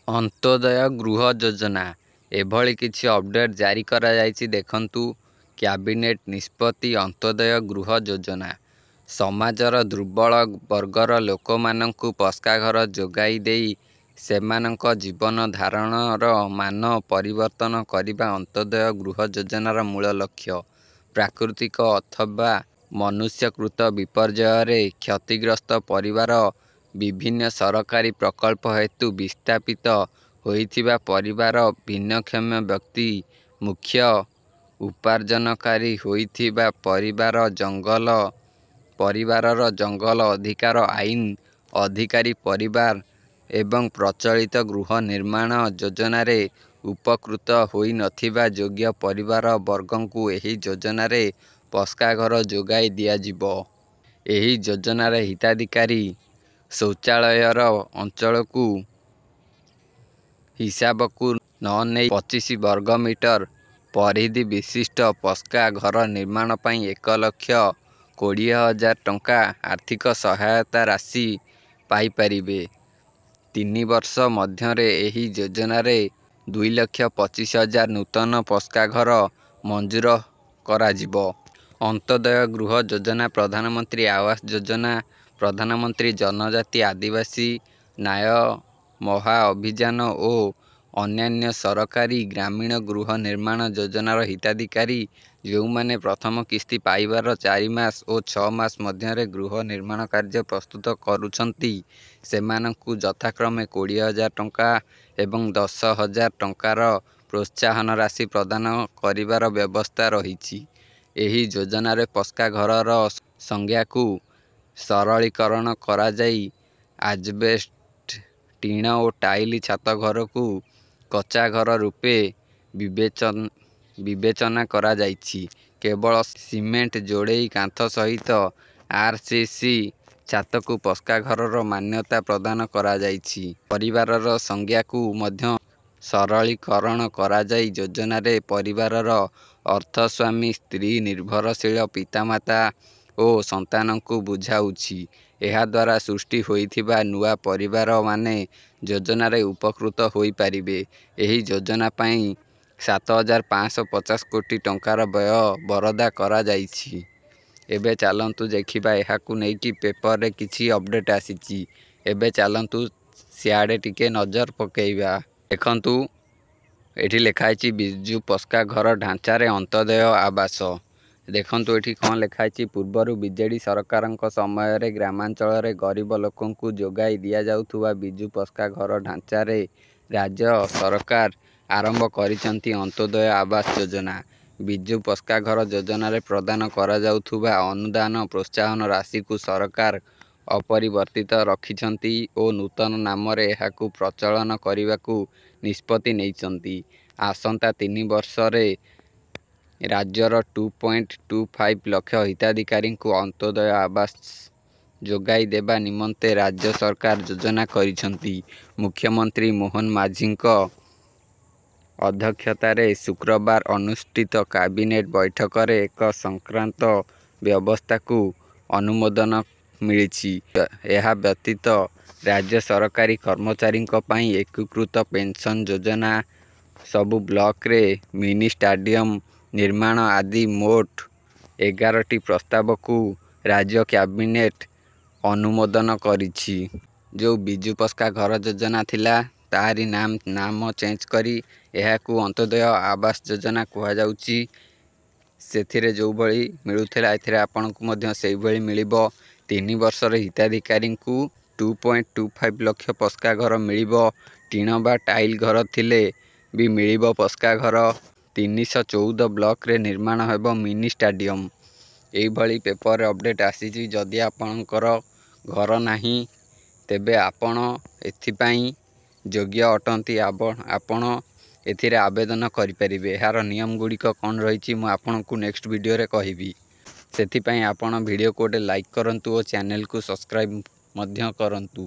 ଅନ୍ତୋଦୟ ଗୃହ ଯୋଜନା ଏଭଳି କିଛି ଅପଡେଟ୍ ଜାରି କରାଯାଇଛି। ଦେଖନ୍ତୁ, କ୍ୟାବିନେଟ୍ ନିଷ୍ପତ୍ତି। ଅନ୍ତୋଦୟ ଗୃହ ଯୋଜନା ସମାଜର ଦୁର୍ବଳ ବର୍ଗର ଲୋକମାନଙ୍କୁ ପକ୍କା ଘର ଯୋଗାଇ ଦେଇ ସେମାନଙ୍କ ଜୀବନ ଧାରଣର ମାନ ପରିବର୍ତ୍ତନ କରିବା ଅନ୍ତୋଦୟ ଗୃହ ଯୋଜନାର ମୂଳ ଲକ୍ଷ୍ୟ। ପ୍ରାକୃତିକ ଅଥବା ମନୁଷ୍ୟକୃତ ବିପର୍ଯ୍ୟୟରେ କ୍ଷତିଗ୍ରସ୍ତ ପରିବାର, ବିଭିନ୍ନ ସରକାରୀ ପ୍ରକଳ୍ପ ହେତୁ ବିସ୍ଥାପିତ ହୋଇଥିବା ପରିବାର, ଭିନ୍ନକ୍ଷମ ବ୍ୟକ୍ତି, ମୁଖ୍ୟ ଉପାର୍ଜନକାରୀ ହୋଇଥିବା ପରିବାରର ଜଙ୍ଗଲ ଅଧିକାର ଆଇନ ଅଧିକାରୀ ପରିବାର ଏବଂ ପ୍ରଚଳିତ ଗୃହ ନିର୍ମାଣ ଯୋଜନାରେ ଉପକୃତ ହୋଇନଥିବା ଯୋଗ୍ୟ ପରିବାର ବର୍ଗଙ୍କୁ ଏହି ଯୋଜନାରେ ପକ୍କା ଘର ଯୋଗାଇ ଦିଆଯିବ। ଏହି ଯୋଜନାର ହିତାଧିକାରୀ ଶୌଚାଳୟର ଅଞ୍ଚଳକୁ ହିସାବକୁ ନ ନେଇ 25 ବର୍ଗମିଟର ପରିଧି ବିଶିଷ୍ଟ ପକ୍କା ଘର ନିର୍ମାଣ ପାଇଁ 1,20,000 ଟଙ୍କା ଆର୍ଥିକ ସହାୟତା ରାଶି ପାଇପାରିବେ। 3 ବର୍ଷ ମଧ୍ୟରେ ଏହି ଯୋଜନାରେ 2,25,000 ନୂତନ ପକ୍କା ଘର ମଞ୍ଜୁର କରାଯିବ। ଅନ୍ତୋଦୟ ଗୃହ ଯୋଜନା ପ୍ରଧାନମନ୍ତ୍ରୀ ଆବାସ ଯୋଜନା, ପ୍ରଧାନମନ୍ତ୍ରୀ ଜନଜାତି ଆଦିବାସୀ ନ୍ୟାୟ ମହାଅଭିଯାନ ଓ ଅନ୍ୟାନ୍ୟ ସରକାରୀ ଗ୍ରାମୀଣ ଗୃହ ନିର୍ମାଣ ଯୋଜନାର ହିତାଧିକାରୀ ଯେଉଁମାନେ ପ୍ରଥମ କିସ୍ତି ପାଇବାର 4 ମାସ ଓ 6 ମାସ ମଧ୍ୟରେ ଗୃହ ନିର୍ମାଣ କାର୍ଯ୍ୟ ପ୍ରସ୍ତୁତ କରୁଛନ୍ତି, ସେମାନଙ୍କୁ ଯଥାକ୍ରମେ 20,000 ଟଙ୍କା ଏବଂ 10,000 ଟଙ୍କାର ପ୍ରୋତ୍ସାହନ ରାଶି ପ୍ରଦାନ କରିବାର ବ୍ୟବସ୍ଥା ରହିଛି। ଏହି ଯୋଜନାରେ ପକ୍କା ଘରର ସଂଜ୍ଞାକୁ ସରଳୀକରଣ କରାଯାଇ ଆଜବେଷ୍ଟ, ଟିଣ ଓ ଟାଇଲ ଛାତ ଘରକୁ କଚ୍ଚା ଘର ରୂପେ ବିବେଚନା କରାଯାଇଛି। କେବଳ ସିମେଣ୍ଟ ଯୋଡ଼େଇ କାନ୍ଥ ସହିତ ଆରସିସି ଛାତକୁ ପକ୍କା ଘରର ମାନ୍ୟତା ପ୍ରଦାନ କରାଯାଇଛି। ପରିବାରର ସଂଜ୍ଞାକୁ ମଧ୍ୟ ସରଳୀକରଣ କରାଯାଇ ଯୋଜନାରେ ପରିବାରର ଅର୍ଥ ସ୍ୱାମୀ, ସ୍ତ୍ରୀ, ନିର୍ଭରଶୀଳ ପିତାମାତା ଓ ସନ୍ତାନଙ୍କୁ ବୁଝାଉଛି। ଏହାଦ୍ୱାରା ସୃଷ୍ଟି ହୋଇଥିବା ନୂଆ ପରିବାରମାନେ ଯୋଜନାରେ ଉପକୃତ ହୋଇପାରିବେ। ଏହି ଯୋଜନା ପାଇଁ 7,550 କୋଟି ଟଙ୍କାର ବ୍ୟୟ ବରାଦ କରାଯାଇଛି। ଏବେ ଚାଲନ୍ତୁ ଦେଖିବା ଏହାକୁ ନେଇକି ପେପରରେ କିଛି ଅପଡେଟ୍ ଆସିଛି। ଏବେ ଚାଲନ୍ତୁ ସିଆଡ଼େ ଟିକେ ନଜର ପକାଇବା। ଦେଖନ୍ତୁ, ଏଠି ଲେଖାହେଇଛି ବିଜୁ ପକ୍କା ଘର ଢାଞ୍ଚାରେ ଅନ୍ତୋଦୟ ଆବାସ। ଦେଖନ୍ତୁ ଏଠି କ'ଣ ଲେଖାହେଇଛି। ପୂର୍ବରୁ ବିଜେଡି ସରକାରଙ୍କ ସମୟରେ ଗ୍ରାମାଞ୍ଚଳରେ ଗରିବ ଲୋକଙ୍କୁ ଯୋଗାଇ ଦିଆଯାଉଥିବା ବିଜୁ ପକ୍କା ଘର ଢାଞ୍ଚାରେ ରାଜ୍ୟ ସରକାର ଆରମ୍ଭ କରିଛନ୍ତି ଅନ୍ତୋଦୟ ଆବାସ ଯୋଜନା। ବିଜୁ ପକ୍କା ଘର ଯୋଜନାରେ ପ୍ରଦାନ କରାଯାଉଥିବା ଅନୁଦାନ ପ୍ରୋତ୍ସାହନ ରାଶିକୁ ସରକାର ଅପରିବର୍ତ୍ତିତ ରଖିଛନ୍ତି ଓ ନୂତନ ନାମରେ ଏହାକୁ ପ୍ରଚଳନ କରିବାକୁ ନିଷ୍ପତ୍ତି ନେଇଛନ୍ତି। ଆସନ୍ତା 3 ବର୍ଷରେ ରାଜ୍ୟର 2.25 ଲକ୍ଷ ହିତାଧିକାରୀଙ୍କୁ ଅନ୍ତୋଦୟ ଆବାସ ଯୋଗାଇ ଦେବା ନିମନ୍ତେ ରାଜ୍ୟ ସରକାର ଯୋଜନା କରିଛନ୍ତି। ମୁଖ୍ୟମନ୍ତ୍ରୀ ମୋହନ ମାଝୀଙ୍କ ଅଧ୍ୟକ୍ଷତାରେ ଶୁକ୍ରବାର ଅନୁଷ୍ଠିତ କ୍ୟାବିନେଟ୍ ବୈଠକରେ ଏକ ସଂକ୍ରାନ୍ତ ବ୍ୟବସ୍ଥାକୁ ଅନୁମୋଦନ ମିଳିଛି। ଏହା ବ୍ୟତୀତ ରାଜ୍ୟ ସରକାରୀ କର୍ମଚାରୀଙ୍କ ପାଇଁ ଏକୀକୃତ ପେନ୍ସନ ଯୋଜନା, ସବୁ ବ୍ଲକରେ ମିନି ଷ୍ଟାଡିୟମ ନିର୍ମାଣ ଆଦି ମୋଟ 11ଟି ପ୍ରସ୍ତାବକୁ ରାଜ୍ୟ କ୍ୟାବିନେଟ୍ ଅନୁମୋଦନ କରିଛି। ଯେଉଁ ବିଜୁ ପକ୍କା ଘର ଯୋଜନା ଥିଲା, ତାହାରି ନାମ ଚେଞ୍ଜ କରି ଏହାକୁ ଅନ୍ତୋଦୟ ଆବାସ ଯୋଜନା କୁହାଯାଉଛି। ସେଥିରେ ଯେଉଁଭଳି ମିଳୁଥିଲା ଏଥିରେ ଆପଣଙ୍କୁ ମଧ୍ୟ ସେହିଭଳି ମିଳିବ। 3 ବର୍ଷର ହିତାଧିକାରୀଙ୍କୁ 2.25 ଲକ୍ଷ ପକ୍କା ଘର ମିଳିବ। ଟିଣ ବା ଟାଇଲ ଘର ଥିଲେ ବି ମିଳିବ ପକ୍କା ଘର। 314 ବ୍ଲକରେ ନିର୍ମାଣ ହେବ ମିନି ଷ୍ଟାଡିୟମ। ଏହିଭଳି ପେପରରେ ଅପଡେଟ୍ ଆସିଛି। ଯଦି ଆପଣଙ୍କର ଘର ନାହିଁ, ତେବେ ଆପଣ ଏଥିପାଇଁ ଯୋଗ୍ୟ ଅଟନ୍ତି। ଆପଣ ଏଥିରେ ଆବେଦନ କରିପାରିବେ। ଏହାର ନିୟମ ଗୁଡ଼ିକ କ'ଣ ରହିଛି ମୁଁ ଆପଣଙ୍କୁ ନେକ୍ସଟ ଭିଡ଼ିଓରେ କହିବି। ସେଥିପାଇଁ ଆପଣ ଭିଡ଼ିଓକୁ ଗୋଟେ ଲାଇକ୍ କରନ୍ତୁ ଓ ଚ୍ୟାନେଲକୁ ସବସ୍କ୍ରାଇବ୍ ମଧ୍ୟ କରନ୍ତୁ।